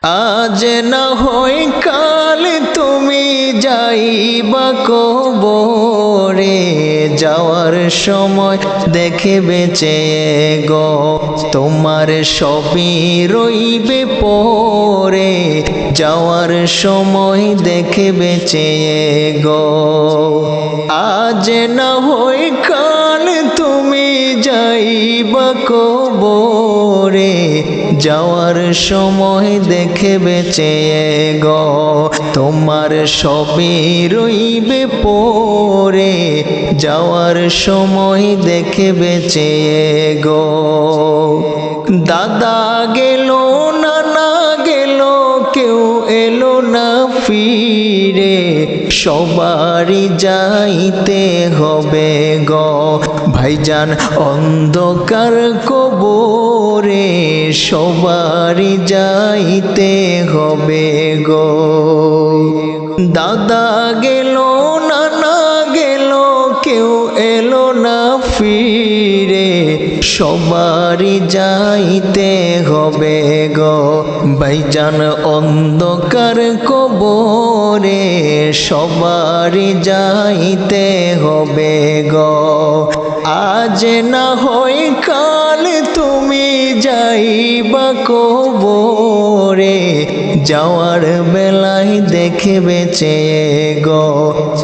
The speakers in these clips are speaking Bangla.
আজ না হয় কাল তুমি যাইবা কবরে, যাওয়ার সময় দেখে বেঁচে গো তোমার সবই রইবে পরে, যাওয়ার সময় দেখে বেঁচে গো। আজ না হয় কাল তুমি যাইবা কবরে, যাওয়ার সময় দেখে বেঁচে গো তোমার সবই রইবে পরে, যাওয়ার সময় দেখে বেঁচে গো। দাদা গেল নানা গেল কেউ এলো না ফিরে, সবারই যাইতে হবে গো ভাইজান অন্ধকার কবরে, সবারই যাইতে হবে গো। দাদা গেল নানা গেল কেউ এলো না ফিরে, সবারই যাইতে হবে গো ভাইজান অন্ধকার কবরে, সবারই যাইতে হবে গো। আজ না হয় কাল তুমি যাইবা কবরে, যাওয়ার বেলায় দেখে বেঁচে গো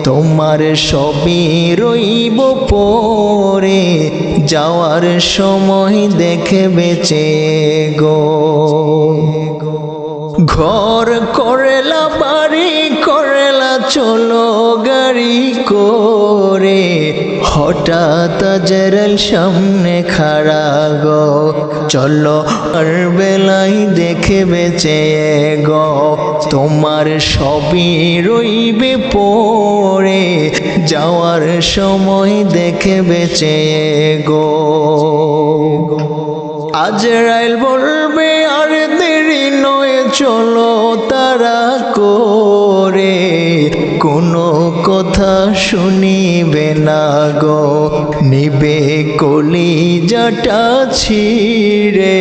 তোমার সবই রইব পরে, যাওয়ার সময় দেখে বেঁচে গো। ঘর করেলা বাড়ি করেলা চলো গাড়ি করে, হঠাৎ আজরাইল সামনে খাড়া গো চলো আর বেলায় দেখে বেঁচে গো তোমার সবই রইবে পরে, যাওয়ার সময় দেখে বেঁচে গো। আজরাইল বলবে আর দেরি নয় চলো তারা করে, কোনো কথা শুনিবে না গো নিবে কলিজাটা ছিঁড়ে,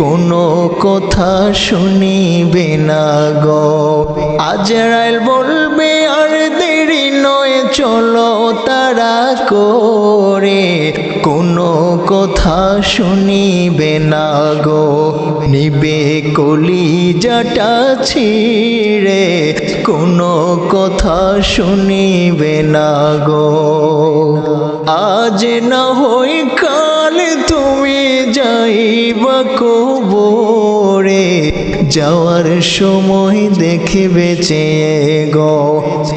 কোনো কথা শুনিবে না গো। আজরাইল বলবে আর দেরি নয় চলো তারা করে, কোনো কথা শুনিবে না গো নিবে কলিজাটা ছিঁড়ে, কোনো কথা শুনিবে না গো। আজ না হয় কাল তুমি যাইবা কবরে, যাওয়ার সময় দেখে বেঁচে গো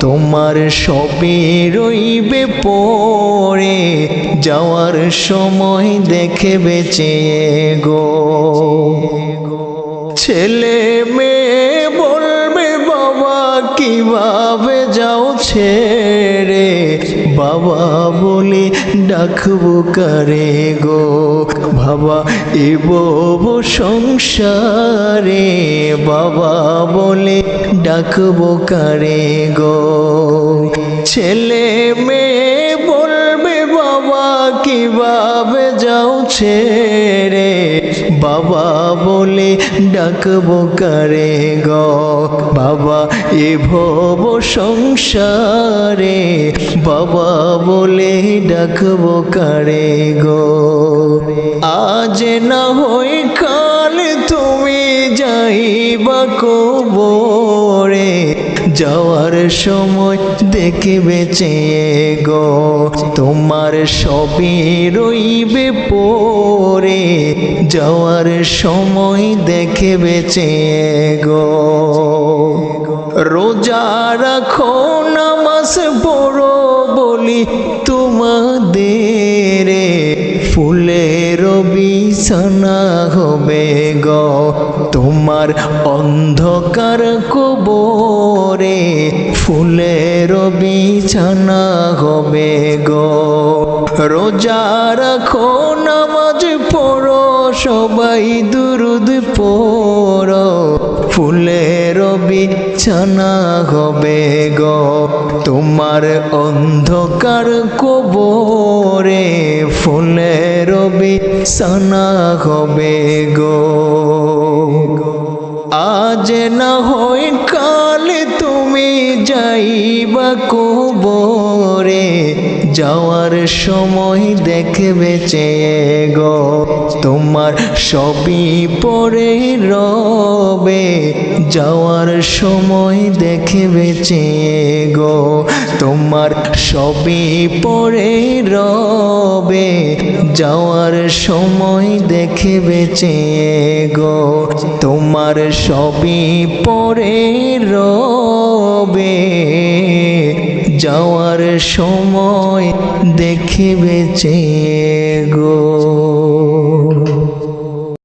তোমার সবই রইবে পরে, যাওয়ার সময় দেখে বেঁচে গো। ছেলে মেয়ে বলবে বাবা কিভাবে যাও ছেড়ে, বাবা বলে ডাকবো কারে গো বাবা এ বব সংসারে, বাবা বলে ডাকবো কারে গো। ছেলে মেয়ে বলবে বাবা কিভাবে যাও ছেড়ে, বাবা বলে ডাকবো কারে গো বাবা এ ভব সংসারে, বাবা বলে ডাকবো কারে গো। আজ না হয় কাল তুমি যাইবা কবরে, যাওয়ার সময় দেখে বেঁচে গো তোমার সবই রইবে পরে, যাওয়ার সময় দেখে বেঁচে গো। রোজা রাখো নামাজ পড়ো বলি তোমাদের, ফুলের বিছানা হবে গো তোমার অন্ধকার কবরে, ফুলের বিছানা হবে গো। রোজা রাখো নামাজ পড়ো সবাই দুরুদ পড়ো, ফুলের বিছানা হবে গো তোমার অন্ধকার কবরে, ফুলের বিছানা হবে গো। আজ না হয় কাল তুমি যাইবা কবরে, যাওয়ার সময় দেখবে চেয়ে গো তোমার সবই পড়ে রবে, যাওয়ার সময় দেখবে চেয়ে গো তোমার সবই পড়ে রবে, যাওয়ার সময় দেখবে চেয়ে গো তোমার সবই পড়ে রবে, যাওয়ার সময় দেখবে চেয়ে গো।